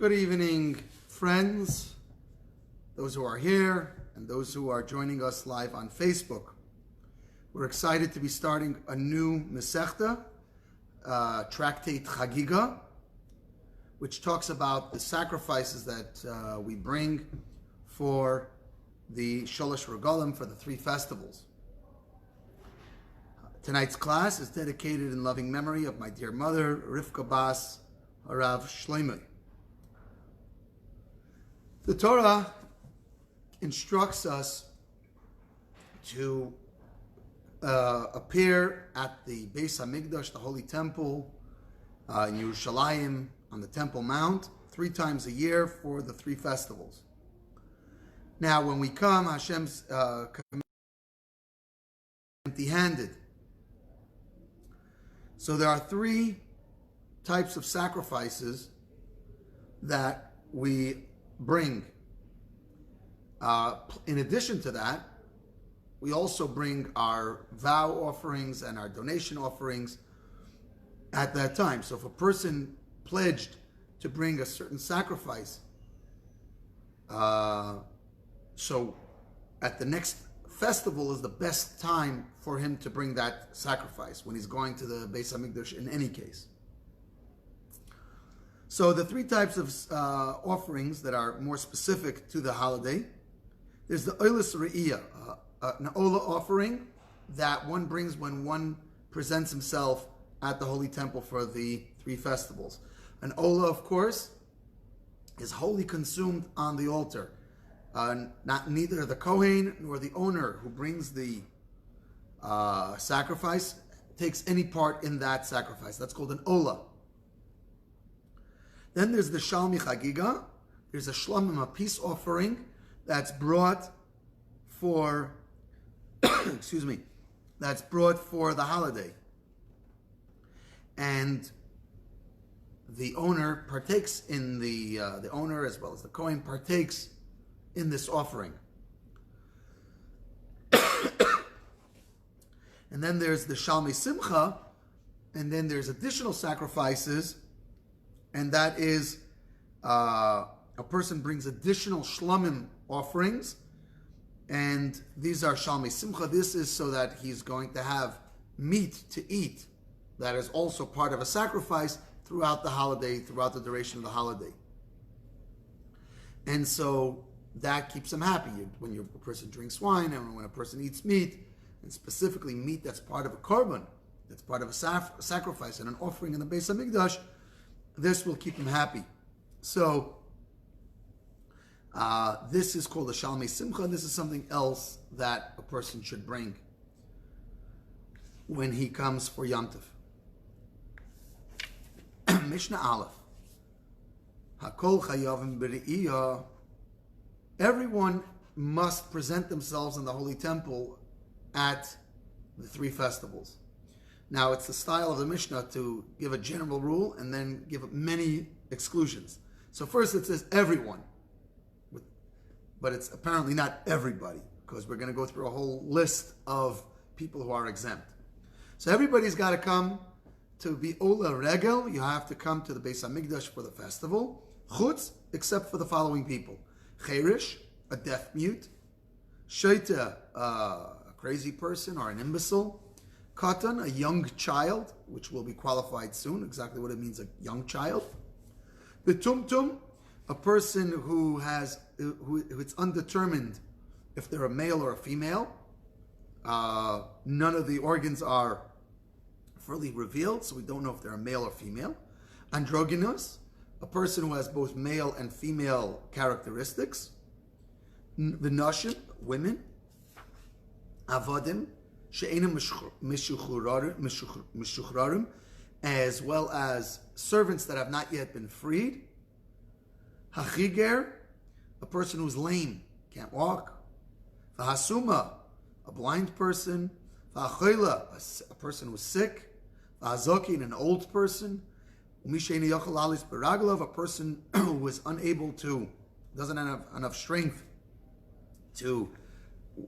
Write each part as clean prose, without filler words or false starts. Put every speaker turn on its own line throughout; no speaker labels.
Good evening, friends, those who are here and those who are joining us live on Facebook. We're excited to be starting a new Masechta, tractate Chagiga, which talks about the sacrifices that we bring for the Sholosh Regalim, for the three festivals. Tonight's class is dedicated in loving memory of my dear mother, Rivka Bas Harav Shloimeh. The Torah instructs us to appear at the Beis HaMikdash, the Holy Temple, in Yerushalayim, on the Temple Mount, 3 times a year for the 3 festivals. Now, when we come, Hashem's empty-handed. So there are 3 types of sacrifices that we bring. In addition to that, we also bring our vow offerings and our donation offerings at that time. So if a person pledged to bring a certain sacrifice, so at the next festival is the best time for him to bring that sacrifice, when he's going to the Beis HaMikdash in any case. So the 3 types of offerings that are more specific to the holiday, there's the Olas Re'iyah, an Ola offering that one brings when one presents himself at the Holy Temple for the 3 festivals. An Ola, of course, is wholly consumed on the altar. Neither the Kohen nor the owner who brings the sacrifice takes any part in that sacrifice. That's called an Ola. Then there's the Shalmi Chagiga. There's a Shlomim, a peace offering that's brought for, that's brought for the holiday. And the owner partakes in the owner as well as the Kohen partakes in this offering. And then there's the Shalmi Simcha, and then there's additional sacrifices, and that is a person brings additional Shlomim offerings, and these are Shalmi Simcha. This is so that he's going to have meat to eat that is also part of a sacrifice throughout the holiday, throughout the duration of the holiday. And so that keeps him happy. When a person drinks wine and when a person eats meat, and specifically meat that's part of a korban, that's part of a sacrifice and an offering in the Beis HaMikdash, this will keep him happy. So this is called a Shalmei Simcha. This is something else that a person should bring when he comes for Yom Tov. Mishna Aleph. Hakol chayavim b're'iyah. Everyone must present themselves in the Holy Temple at the 3 festivals. Now, it's the style of the Mishnah to give a general rule and then give many exclusions. So first it says everyone, but it's apparently not everybody, because we're going to go through a whole list of people who are exempt. So everybody's got to come to be Ola Regel. You have to come to the Beis HaMikdash for the festival. Chutz, except for the following people. Cherish, a deaf mute. Shaita, a crazy person or an imbecile. Katan, a young child, which will be qualified soon, exactly what it means, a young child. Betumtum, a person who it's undetermined if they're a male or a female. None of the organs are fully revealed, so we don't know if they're a male or female. Androgynous, a person who has both male and female characteristics. V'nashim, women. Avodim, she'enim mishuchrarim, as well as servants that have not yet been freed. Hachiger, a person who's lame, can't walk. V'hasuma, a blind person. V'achoila, a person who's sick. V'hazokin, an old person. U'misheini yochel alis beraglov, a person who is unable to, doesn't have enough strength to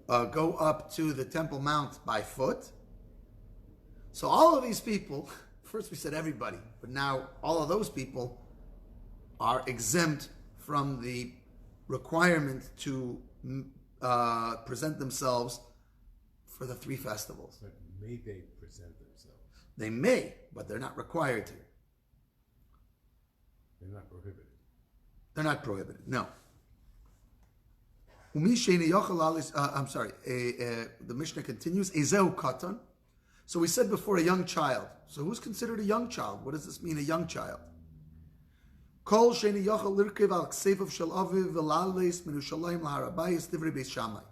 go up to the Temple Mount by foot. So all of these people, first we said everybody, but now all of those people are exempt from the requirement to present themselves for the 3 festivals.
But may they present themselves?
They may, but they're not required to.
They're not prohibited.
They're not prohibited, no. I'm sorry, the Mishnah continues, Ezeu katan. So we said before a young child. So who's considered a young child? What does this mean, a young child? Kol sheni yochel lirkev al ksefav shel aviv v'lales minushalayim laharabayis divrei Beis Shammai.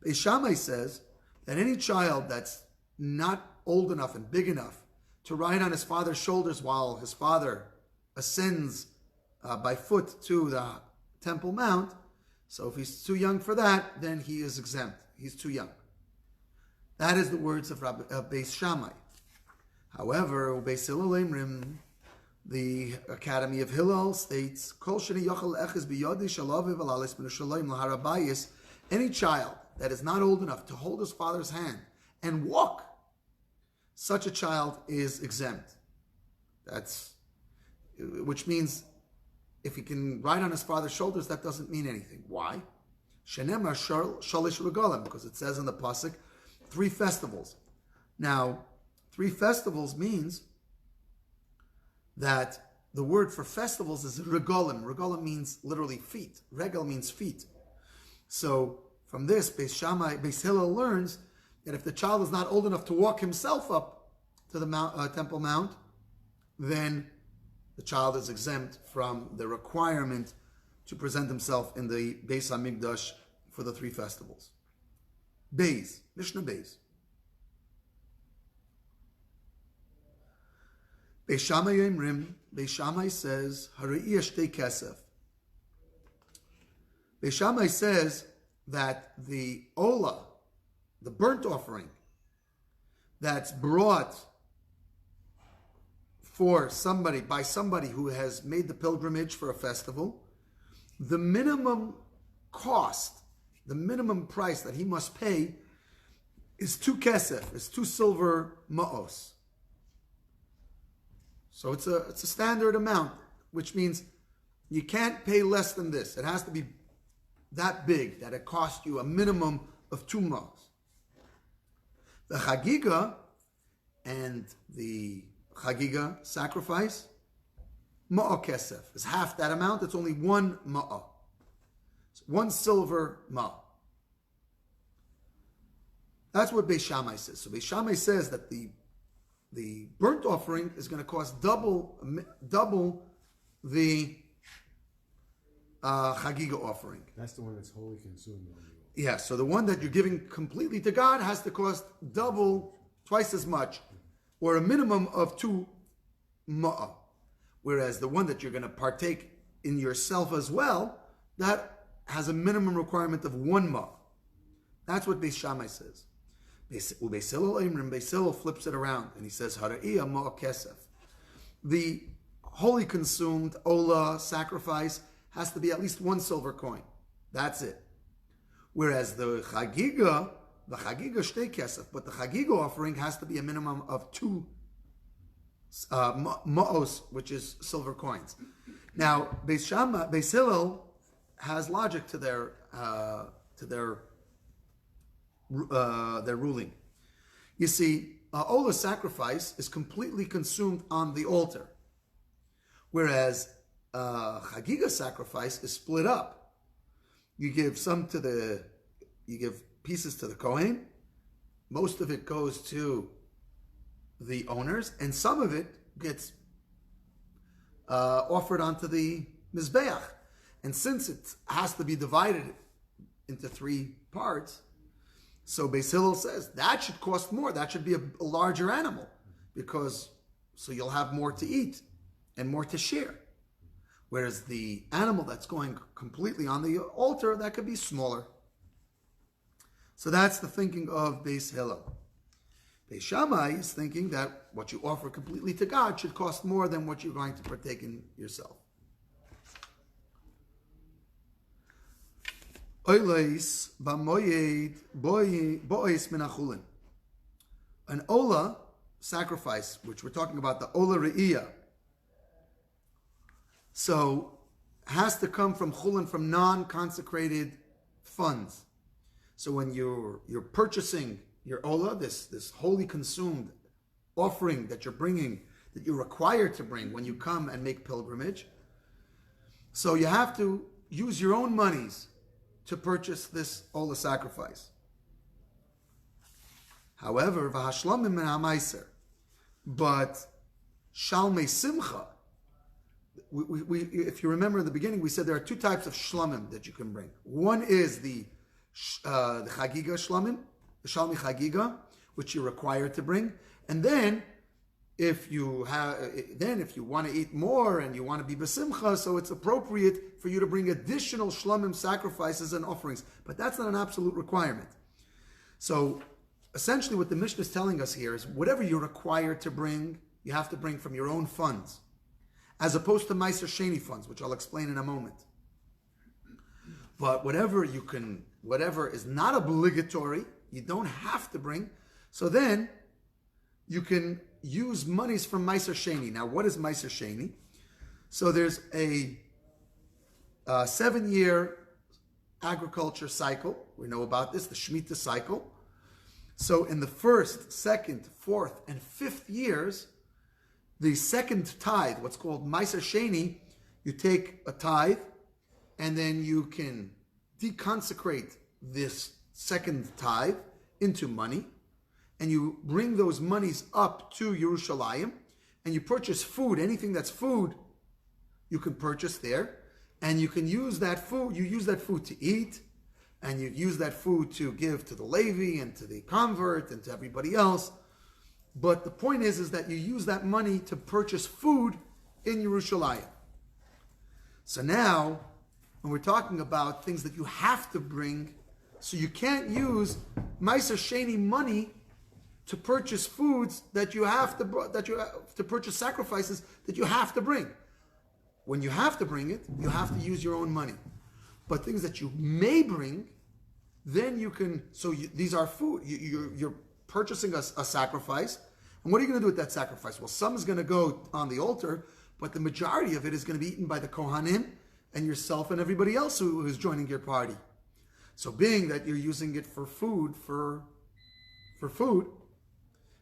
Beis Shammai says that any child that's not old enough and big enough to ride on his father's shoulders while his father ascends by foot to the Temple Mount, so if he's too young for that, then he is exempt. He's too young. That is the words of Beis Shammai. However, Beis Hillel Emrim, the Academy of Hillel states, Kol sheni yochel eches biyodi shalaviv alalis minushalayim laharabayis. Any child that is not old enough to hold his father's hand and walk, such a child is exempt. Which means if he can ride on his father's shoulders, that doesn't mean anything. Why? Shenemar shalish regalim, because it says in the pasuk, 3 festivals. Now, 3 festivals means that the word for festivals is regalim. Regalim means literally feet. Regal means feet. So from this, Beis Hillel learns that if the child is not old enough to walk himself up to the Temple Mount, then the child is exempt from the requirement to present himself in the Beis HaMikdash for the 3 festivals. Beis, Mishnah Beis. Beis Shammai Yemrim, Beis Shammai says, Hari'iyah shtei kesef. Beis Shammai says that the ola, the burnt offering, that's brought for somebody, by somebody who has made the pilgrimage for a festival, the minimum cost, the minimum price that he must pay is 2 kesef, is 2 silver ma'os. So it's a standard amount, which means you can't pay less than this. It has to be that big that it costs you a minimum of 2 ma'os. The Chagiga and the Chagiga sacrifice, ma'a kesef, is half that amount. It's only 1 ma'a. 1 silver ma'a. That's what Beis Shammai says. So Beis Shammai says that the burnt offering is going to cost double the Chagiga offering.
That's the one that's wholly consumed on you.
Yeah, so the one that you're giving completely to God has to cost twice as much, or a minimum of 2 ma'a. Whereas the one that you're going to partake in yourself as well, that has a minimum requirement of 1 ma'a. That's what Beis Shammai says. Beis Hillel flips it around and he says, Hara'iyah ma'a kesef. The wholly consumed ola sacrifice has to be at least 1 silver coin. That's it. Whereas the Chagiga shtei kesef, but the Chagiga offering has to be a minimum of 2 ma'os, which is silver coins. Now, Beis Hillel has logic to their ruling. You see, Ola sacrifice is completely consumed on the altar, whereas Chagiga sacrifice is split up. You give pieces to the Kohen, most of it goes to the owners, and some of it gets offered onto the Mizbeach. And since it has to be divided into 3 parts, so Beis Hillel says that should cost more. That should be a larger animal, so you'll have more to eat and more to share. Whereas the animal that's going completely on the altar, that could be smaller. So that's the thinking of Beis Hillel. Beis Shammai is thinking that what you offer completely to God should cost more than what you're going to partake in yourself. Oileis b'moyed bo'is menachulin. An ola sacrifice, which we're talking about, the ola re'iyah, So has to come from chulin, from non-consecrated funds. So when you're purchasing your ola, this holy consumed offering that you're bringing, that you're required to bring when you come and make pilgrimage, so you have to use your own monies to purchase this ola sacrifice. However, v'hashlamim min ha'maiser, but shalmei simcha. If you remember in the beginning, we said there are two types of shlamim that you can bring. One is the chagiga shlamim, the shalmei chagiga, which you're required to bring, and then if you want to eat more and you want to be besimcha, so it's appropriate for you to bring additional shlamim sacrifices and offerings. But that's not an absolute requirement. So essentially what the Mishnah is telling us here is whatever you're required to bring, you have to bring from your own funds, as opposed to Meiser Sheni funds, which I'll explain in a moment. But whatever is not obligatory, you don't have to bring, so then you can use monies from Meiser Sheni. Now, what is Meiser Sheni? So there's a 7-year agriculture cycle. We know about this, the Shemitah cycle. So in the 1st, 2nd, 4th, and 5th years, the second tithe, what's called Meiser Sheni, you take a tithe, and then you can deconsecrate this second tithe into money, and you bring those monies up to Yerushalayim, and you purchase food. Anything that's food, you can purchase there, and you can use that food. You use that food to eat, and you use that food to give to the Levi and to the convert and to everybody else. But the point is that you use that money to purchase food in Yerushalayim. So now, when we're talking about things that you have to bring, so you can't use Meiser Sheni money to purchase foods that you have to purchase sacrifices that you have to bring. When you have to bring it, you have to use your own money. But things that you may bring, then you can. These are food. You're purchasing a sacrifice, and what are you going to do with that sacrifice? Well, some is going to go on the altar, but the majority of it is going to be eaten by the Kohanim and yourself and everybody else who is joining your party. So, being that you're using it for food,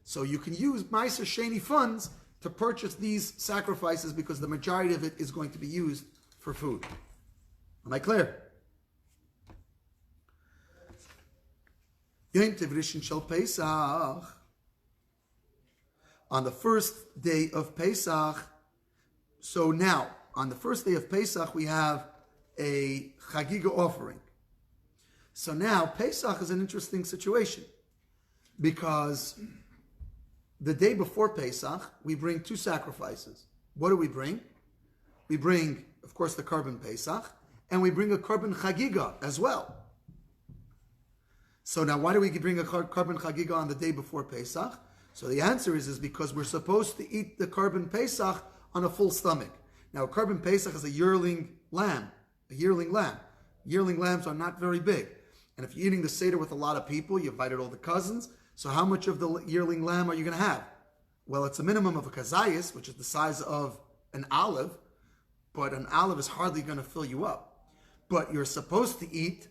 so you can use Meiser Sheni funds to purchase these sacrifices because the majority of it is going to be used for food. Am I clear? Yom Tov Rishon Shel Pesach. On the first day of Pesach, so now, on the first day of Pesach, we have a Chagiga offering. So now, Pesach is an interesting situation because the day before Pesach, we bring two sacrifices. What do we bring? We bring, of course, the Korban Pesach, and we bring a Korban Chagiga as well. So now, why do we bring a Korban Chagiga on the day before Pesach? So the answer is because we're supposed to eat the Korban Pesach on a full stomach. Now, a Korban Pesach is a yearling lamb. Yearling lambs are not very big. And if you're eating the Seder with a lot of people, you invited all the cousins, so how much of the yearling lamb are you going to have? Well, it's a minimum of a kazayas, which is the size of an olive, but an olive is hardly going to fill you up. But you're supposed to eat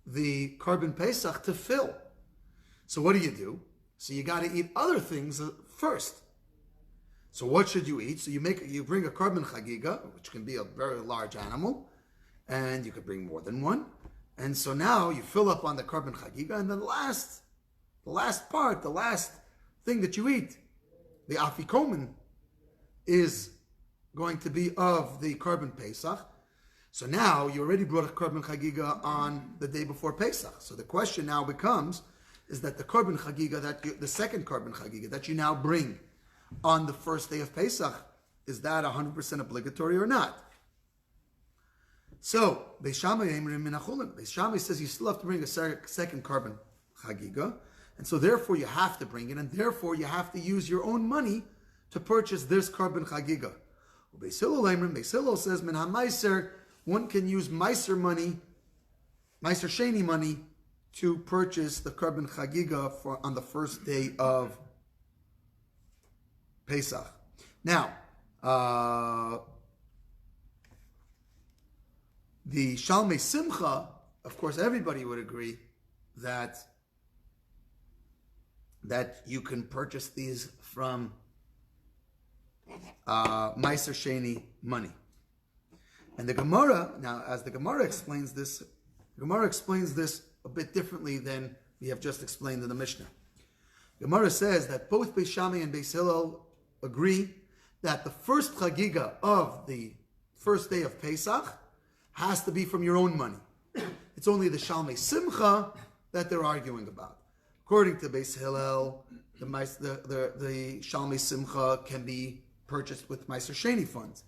the Korban Pesach to fill. So what do? So you got to eat other things first. So what should you eat? So you bring a Korban Chagiga, which can be a very large animal, and you could bring more than one. And so now you fill up on the Korban Chagiga, and then the last thing that you eat, the afikomen, is going to be of the Korban Pesach. So now you already brought a Korban Chagiga on the day before Pesach. So the question now becomes, is that the Korban Chagiga, the second Korban Chagiga that you now bring on the first day of Pesach, is that 100% obligatory or not? So, Beis Shammai says you still have to bring a second Korban Chagiga, and so therefore you have to bring it, and therefore you have to use your own money to purchase this Korban Chagiga. Beis Hillel says, Min HaMeiser, one can use Meiser money, Meiser Sheni money, to purchase the Korban Chagiga on the first day of Pesach. Now, The Shalmei Simcha, of course, everybody would agree that you can purchase these from Meiser Sheni money. And the Gemara, now as the Gemara explains this, a bit differently than we have just explained in the Mishnah. Gemara says that both Beis Shammai and Beis Hillel agree that the first Chagiga of the first day of Pesach has to be from your own money. It's only the Shalmei Simcha that they're arguing about. According to Beis Hillel, the Shalmei Simcha can be purchased with Meiser Sheni funds,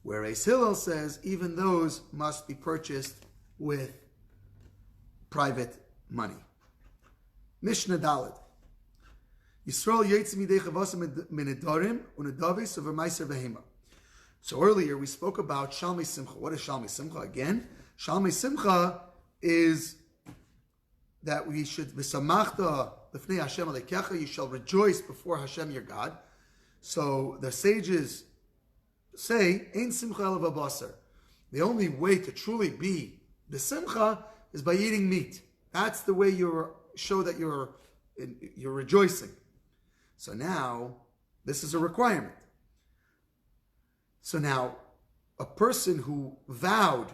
whereas Hillel says even those must be purchased with private money. Mishnah Dalet. Yisrael yetzi midei chavasa minedarim unedavis over Meiser Behema. So earlier we spoke about Shalmei Simcha. What is Shalmei Simcha again? Shalmei Simcha is that we should v'samachta l'fnei Hashem alekecha. You shall rejoice before Hashem your God. So the sages say, "Ein simcha elav basar." The only way to truly be the simcha is by eating meat. That's the way you show that you're rejoicing. So now this is a requirement. So now a person who vowed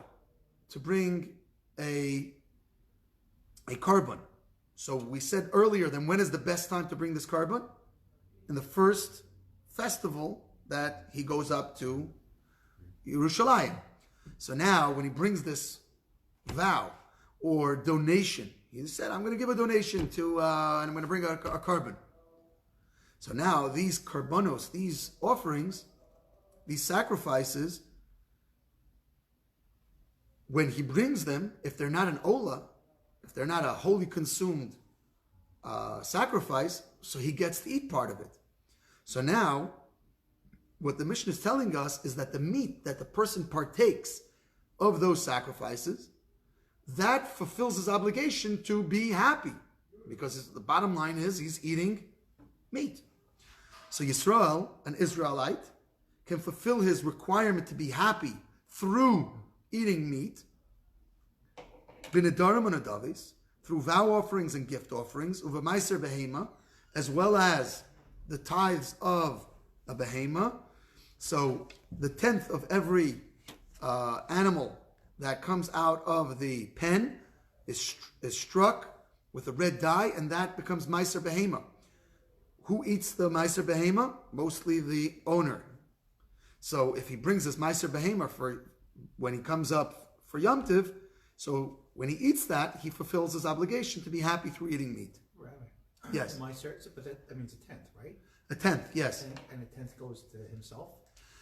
to bring a carbon. So we said earlier, then when is the best time to bring this carbon? In the first festival that he goes up to Yerushalayim. So now when he brings this vow or donation, he said, I'm going to give a donation to, and I'm going to bring a carbon. So now these carbonos, these offerings, these sacrifices, when he brings them, if they're not an ola, if they're not a wholly consumed sacrifice, so he gets to eat part of it. So now, what the Mishnah is telling us is that the meat that the person partakes of those sacrifices, that fulfills his obligation to be happy. Because the bottom line is he's eating meat. So Yisrael, an Israelite, can fulfill his requirement to be happy through eating meat, b'nedarim u'nedavis, through vow offerings and gift offerings, uv'meiser behema, as well as the tithes of a behema. So the 10th of every animal that comes out of the pen is struck with a red dye, and that becomes meiser behema. Who eats the meiser behema? Mostly the owner. So if he brings this meiser behema for when he comes up for Yom Tiv, so when he eats that, he fulfills his obligation to be happy through eating meat.
Rabbi.
Yes.
Meiser, but that means a 10th, right?
A 10th, yes.
And a 10th goes to himself?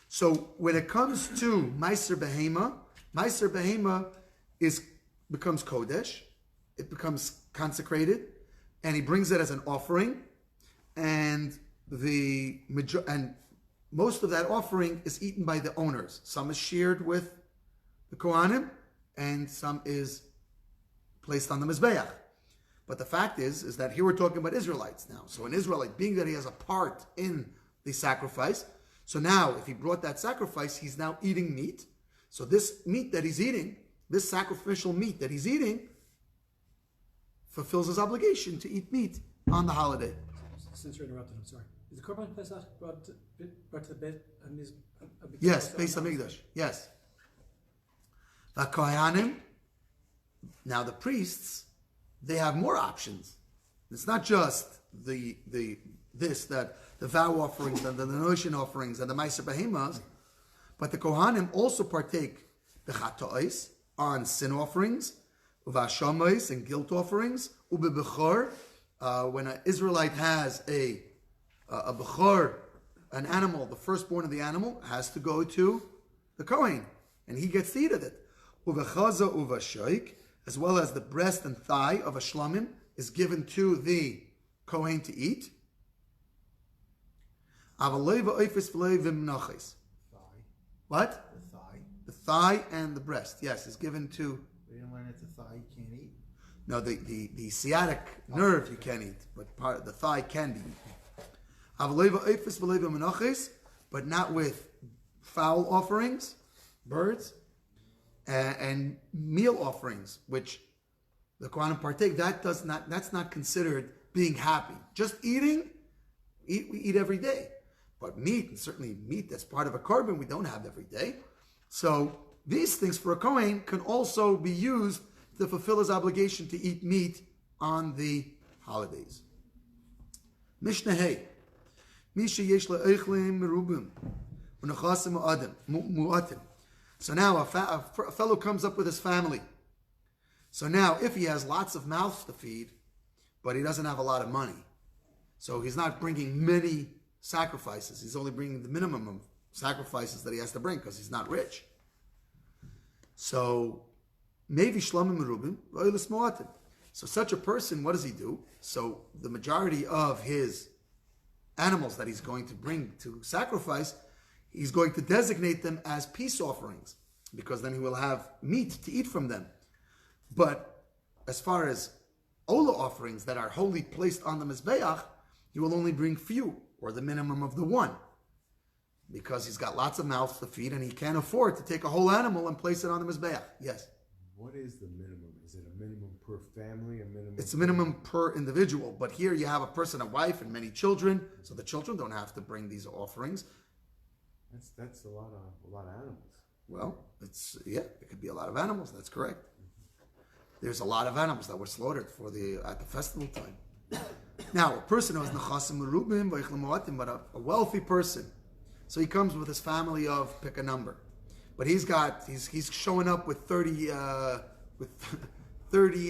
So when it comes to meiser behema becomes kodesh, it becomes consecrated, and he brings it as an offering, and most of that offering is eaten by the owners. Some is shared with the Kohanim, and some is placed on the Mizbeach. But the fact is that here we're talking about Israelites now. So an Israelite, being that he has a part in the sacrifice, so now if he brought that sacrifice, he's now eating meat. So this meat that he's eating, this sacrificial meat that he's eating, fulfills his obligation to eat meat on the holiday.
Since you're interrupted, I'm sorry. Is the Korban Pesach brought to the Beit Hamikdash?
Yes, Beis Hamikdash. Yes. V'kohanim. Now the priests, they have more options. It's not just the vow offerings and the donation offerings and the meiser behemas, but the Kohanim also partake the chatois on sin offerings, uvashamois and guilt offerings, ubebechor. When an Israelite has a bechor, an animal, the firstborn of the animal, has to go to the Kohen, and he gets to eat of it. Uvechaza uvashoik, as well as the breast and thigh of a shlamim, is given to the Kohen to eat. What?
The thigh.
The thigh and the breast, yes, is given to.
We didn't learn that the thigh you can't eat.
No, the sciatic nerve you can't eat, but part of the thigh can be eaten. But not with fowl offerings, birds. and meal offerings, which the Kohanim partake, that's not considered being happy. Just eating, we eat every day. But meat, and certainly meat that's part of a korban, we don't have every day. So these things for a Kohen can also be used to fulfill his obligation to eat meat on the holidays. Mishnah Hey. Misha yesh le'eichlim merubim u'nechasim mu'atim. So now a fellow comes up with his family. So now if he has lots of mouths to feed, but he doesn't have a lot of money, so he's not bringing many sacrifices. He's only bringing the minimum of sacrifices that he has to bring because he's not rich. So maybe shlamim merubim v'oilis mu'atim. So such a person, what does he do? So the majority of his animals that he's going to bring to sacrifice, he's going to designate them as peace offerings, because then he will have meat to eat from them. But as far as ola offerings that are wholly placed on the mizbeach, he will only bring few, or the minimum of the one, because he's got lots of mouths to feed and he can't afford to take a whole animal and place it on the mizbeach. Yes?
What is the minimum? Is it a minimum per family? A minimum?
It's a minimum per individual. But here you have a person, a wife, and many children, so the children don't have to bring these offerings.
That's a lot of animals.
Well, it could be a lot of animals. That's correct. There's a lot of animals that were slaughtered at the festival time. Now, a person who has nechasim merubim v'eichlim mu'atim, but a wealthy person, so he comes with his family of, pick a number, but he's showing up with 30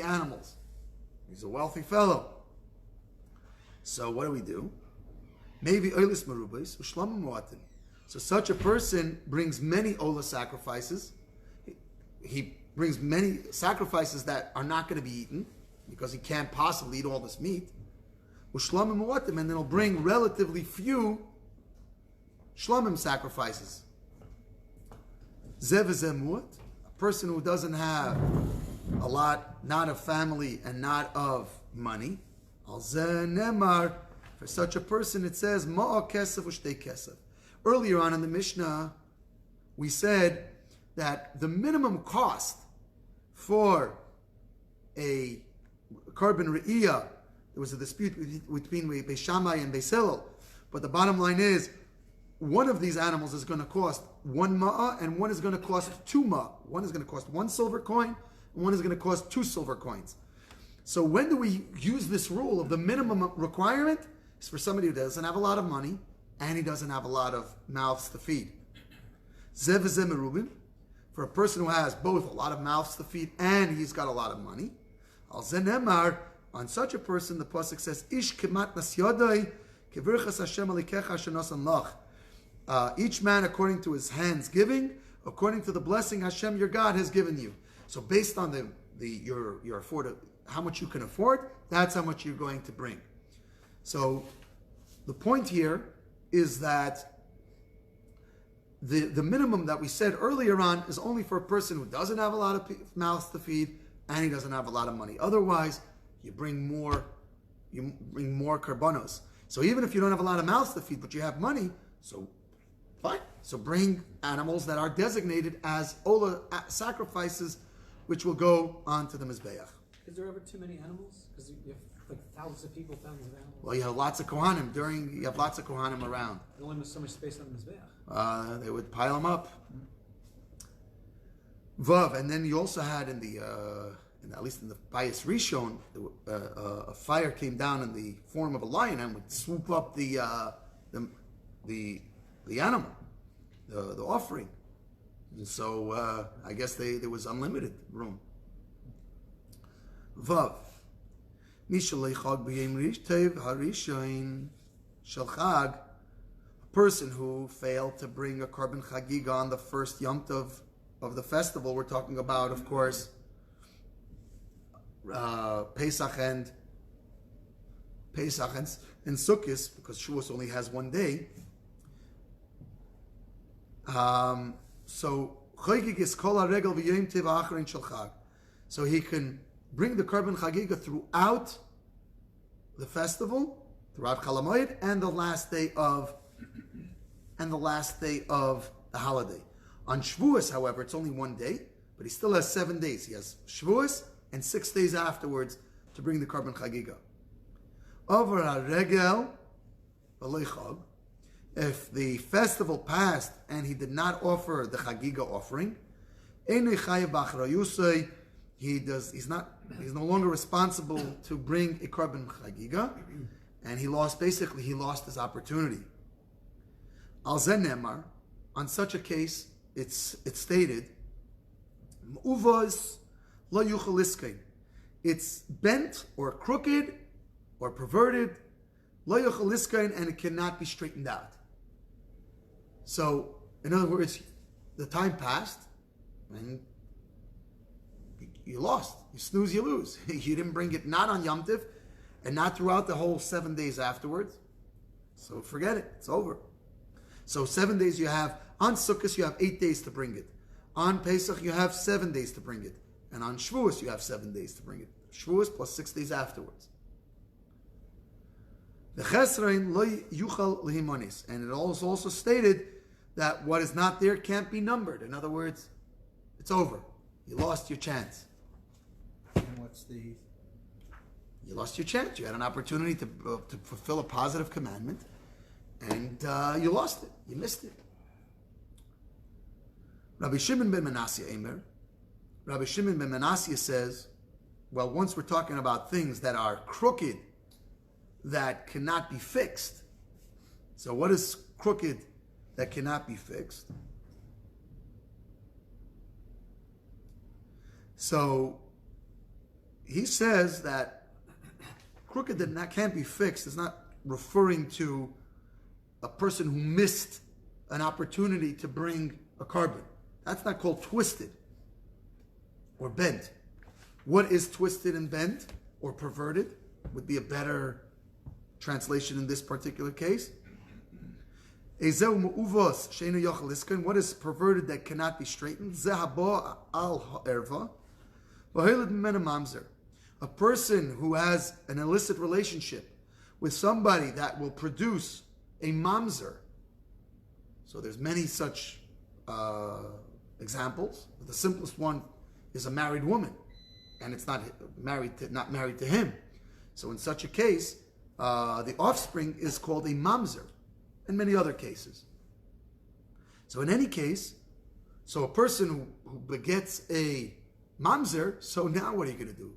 animals. He's a wealthy fellow. So what do? Maybe oilis merubis u'shlamim mu'atim. So such a person brings many ola sacrifices. He brings many sacrifices that are not going to be eaten because he can't possibly eat all this meat. U'shlamim mu'atim, and then he'll bring relatively few shlamim sacrifices. Zev mu'at, a person who doesn't have a lot, not of family and not of money. Al zeh nemar, for such a person it says ma'a kesef u'shtei kesef. Earlier on in the Mishnah, we said that the minimum cost for a korban re'iyah, there was a dispute between Beis Shammai and Beis Hillel, but the bottom line is, one of these animals is going to cost 1 ma'ah, and one is going to cost 2 ma'ah. One is going to cost 1 silver coin, and one is going to cost 2 silver coins. So when do we use this rule of the minimum requirement? It's for somebody who doesn't have a lot of money, and he doesn't have a lot of mouths to feed. Zev merubim, for a person who has both a lot of mouths to feed and he's got a lot of money. Al zenemar, on such a person, the pasuk says, "Ish kemat nas yodai kevirchas Hashem alikecha shenosan lach." Each man according to his hands giving, according to the blessing Hashem your God has given you. So based on your how much you can afford, that's how much you're going to bring. So the point here is that the minimum that we said earlier on is only for a person who doesn't have a lot of mouths to feed and he doesn't have a lot of money. Otherwise, you bring more karbanos. So even if you don't have a lot of mouths to feed, but you have money, so fine. So bring animals that are designated as ola sacrifices, which will go onto the mizbeach.
Is there ever too many animals? Because you have like thousands of people, thousands of animals.
Well, you have lots of kohanim you have lots of kohanim around.
There only was so much space on the mizbeach.
They would pile them up. Vav, and then you also had at least in the Bayis Rishon, a fire came down in the form of a lion and would swoop up the animal, the offering. And so I guess there was unlimited room. Vav. A person who failed to bring a korban chagiga on the first Yom Tov of the festival, we're talking about, of course, Pesach and Sukkot, because Shavuos only has 1 day. So he can bring the korban chagiga throughout the festival, throughout Chol HaMoed, and the last day of the holiday. On Shavuos, however, it's only 1 day, but he still has 7 days. He has Shavuos and 6 days afterwards to bring the Korban Chagiga. Over HaRegel, V'Leichag, if the festival passed and he did not offer the Chagiga offering, Einei Chayav B'Achrayusei, he's no longer responsible to bring a Korban Chagiga, and he lost his opportunity. Al Zen Nemar, on such a case, it's stated, Uvas lo yuchal iskein. It's bent or crooked or perverted, lo yuchal iskein, and it cannot be straightened out. So, in other words, the time passed, and you lost. You snooze, you lose. You didn't bring it not on Yom Tiv, and not throughout the whole 7 days afterwards. So forget it. It's over. So 7 days you have. On Sukkot you have 8 days to bring it. On Pesach you have 7 days to bring it. And on Shavuos you have 7 days to bring it. Shavuos plus 6 days afterwards. The Chesrein lo yuchal lehimonis. And it is also stated that what is not there can't be numbered. In other words, it's over. You lost your chance.
And what's the...
You lost your chance. You had an opportunity to fulfill a positive commandment, and you lost it. You missed it. Rabbi Shimon ben Manasseh Eimer. Rabbi Shimon ben Manasseh says, well, once we're talking about things that are crooked, that cannot be fixed. So what is crooked that cannot be fixed? So he says that crooked that can't be fixed is not referring to a person who missed an opportunity to bring a carbon. That's not called twisted or bent. What is twisted and bent or perverted would be a better translation in this particular case. What is perverted that cannot be straightened? A person who has an illicit relationship with somebody that will produce a mamzer. So there's many such examples. The simplest one is a married woman, and it's not married to him. So in such a case, the offspring is called a mamzer, and many other cases. So in any case, so a person who begets a mamzer, so now what are you going to do?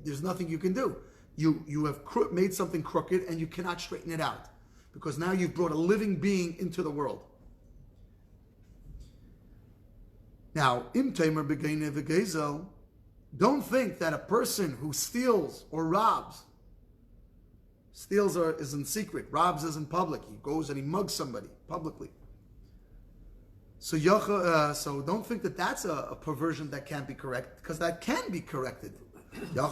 There's nothing you can do. You have made something crooked and you cannot straighten it out, because now you've brought a living being into the world. Now, im tamer begene v'gezel, don't think that a person who steals or robs, is in secret, robs is in public. He goes and he mugs somebody publicly. So don't think that that's a perversion that can't be corrected, because that can be corrected. A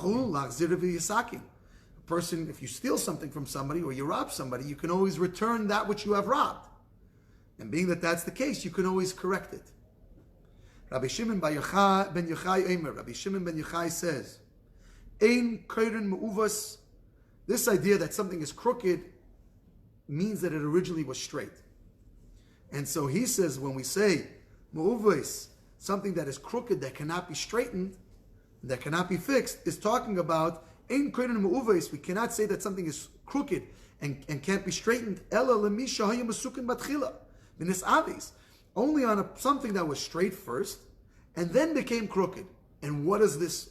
person, if you steal something from somebody or you rob somebody, you can always return that which you have robbed. And being that that's the case, you can always correct it. Rabbi Shimon ben Yochai says, Ein koren me'uvas. This idea that something is crooked means that it originally was straight. And so he says, when we say me'uvas, something that is crooked, that cannot be straightened, that cannot be fixed, is talking about ein koren me'uvas. We cannot say that something is crooked and can't be straightened. Ela lemisha haya masukin batchila minis avis. Only on something that was straight first, and then became crooked. And what is this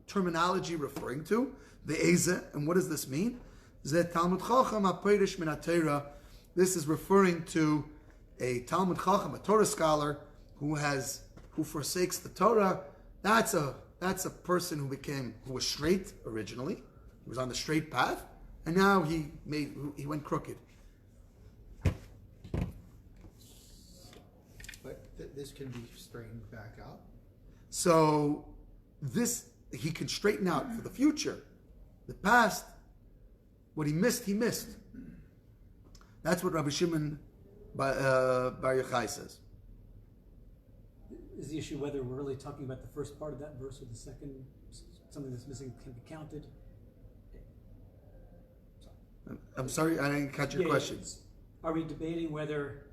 terminology referring to? The Eze. And what does this mean? Zeh Talmud Chacham HaPerish Min HaTorah. This is referring to a Talmud Chacham, a Torah scholar, who forsakes the Torah. That's a person who was straight originally. He was on the straight path, and now he went crooked.
This can be straightened back out.
So this he can straighten out for the future. The past, what he missed. That's what Rabbi Shimon Bar Yochai says.
Is the issue whether we're really talking about the first part of that verse or the second, something that's missing can be counted?
I'm sorry, I didn't catch your question.
Are we debating whether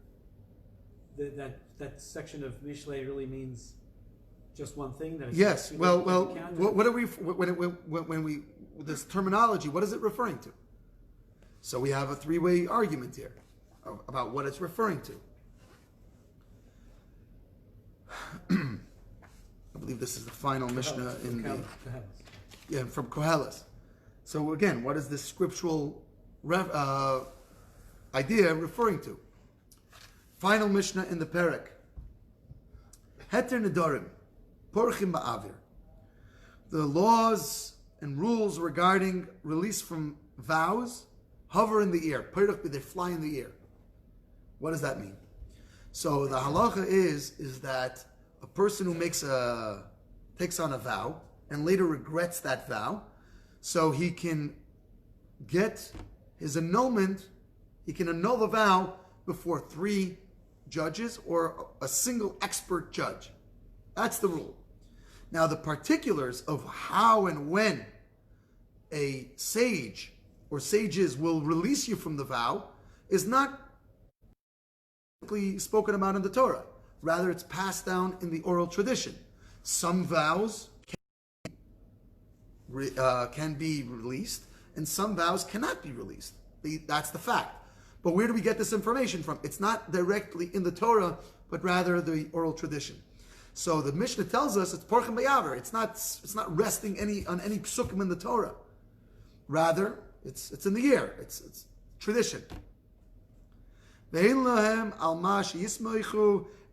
that section of Mishlei really means just one thing? That it's
Yes.
two
Well,
that
well.
can be counted?
What are we when we this terminology? What is it referring to? So we have a three-way argument here about what it's referring to. I believe this is the final Mishnah in the from Koheles. So again, what is this scriptural idea referring to? Final Mishnah in the Perek. Heter nedarim, porchim ba'avir. The laws and rules regarding release from vows hover in the air. Perek, they fly in the air. What does that mean? So the halacha is that a person who takes on a vow and later regrets that vow, so he can get his annulment, he can annul the vow before 3 judges or a single expert judge. That's the rule. Now the particulars of how and when a sage or sages will release you from the vow is not spoken about in the Torah. Rather, it's passed down in the oral tradition. Some vows can be released, and some vows cannot be released. That's the fact. But where do we get this information from? It's not directly in the Torah, but rather the oral tradition. So the Mishnah tells us it's porchem bayaver. It's not resting on any psukim in the Torah. Rather, it's in the air. It's tradition.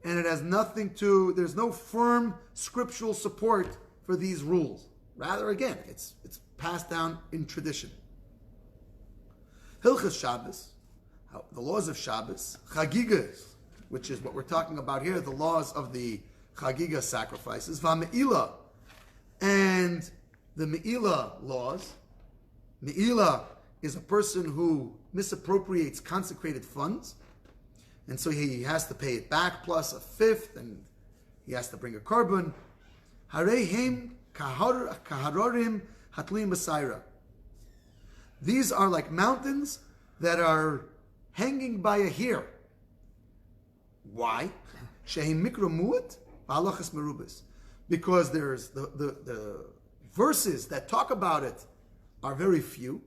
And it has nothing to, there's no firm scriptural support for these rules. Rather, again, it's passed down in tradition. Hilchas Shabbos, the laws of Shabbos, Chagigas, which is what we're talking about here, the laws of the Chagiga sacrifices, V'me'ilah, and the Me'ilah laws. Me'ilah is a person who misappropriates consecrated funds, and so he has to pay it back plus a fifth, and he has to bring a korban. Harehem kaharorim hatlim b'saira. These are like mountains that are hanging by a hair. Why? Shehim mikra mu'at v'halachas merubas. Because there's the verses that talk about it are very few,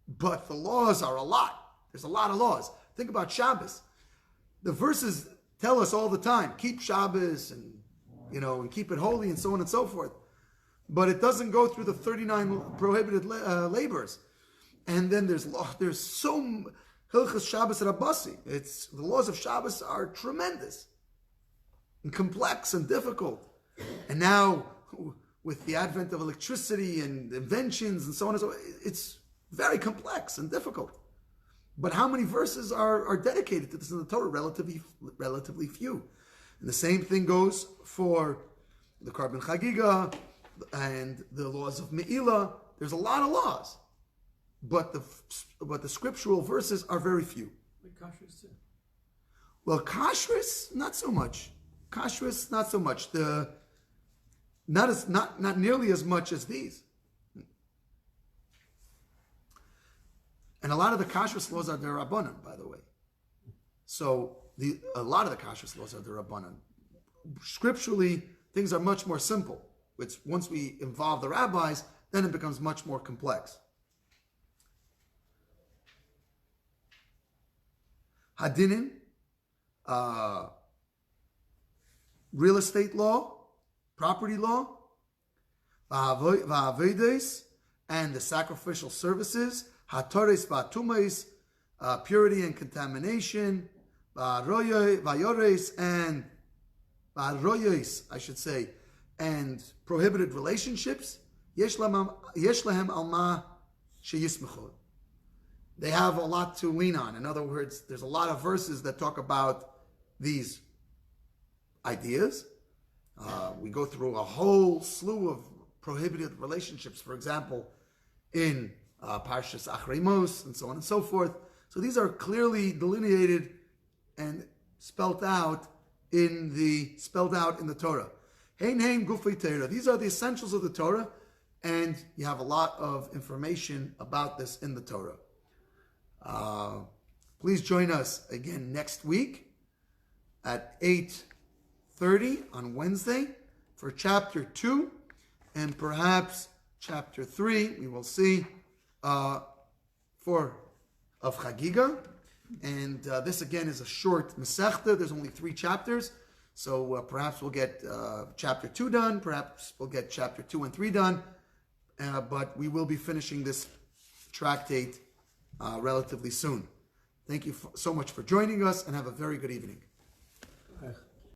but the laws are a lot. There's a lot of laws. Think about Shabbos. The verses tell us all the time, keep Shabbos and keep it holy and so on and so forth. But it doesn't go through the 39 prohibited labors. And then there's so Hilchas Shabbos Rabasi. The laws of Shabbos are tremendous and complex and difficult. And now with the advent of electricity and inventions and so on and so on, it's very complex and difficult. But how many verses are dedicated to this in the Torah? Relatively few. And the same thing goes for the Korban Chagiga and the laws of Me'ilah. There's a lot of laws, but the scriptural verses are very few.
Like kashrus too.
Well, kashrus, not so much. Kashrus, not so much. Not nearly as much as these. And a lot of the kashrus laws are derabanan, by the way. So a lot of the kashrus laws are derabanan. Scripturally, things are much more simple. Which once we involve the rabbis, then it becomes much more complex. Hadinim, real estate law, property law, va'avedes, and the sacrificial services, hatoris va'tumais, purity and contamination, va'yores and va'royos, I should say, and prohibited relationships. Yesh lahem alma sheyismechol. They have a lot to lean on. In other words, there's a lot of verses that talk about these ideas. We go through a whole slew of prohibited relationships, for example, in Parshas Achremos and so on and so forth. So these are clearly delineated and spelled out in the Torah. Hein hein gufei Torah. These are the essentials of the Torah, and you have a lot of information about this in the Torah. Please join us again next week at 8:30 on Wednesday for chapter 2 and perhaps chapter 3. We will see of Chagiga. And this again is a short Masechta. There's only 3 chapters. So perhaps we'll get chapter 2 done. Perhaps we'll get chapter 2 and 3 done. But we will be finishing this tractate relatively soon. Thank you so much for joining us, and have a very good evening.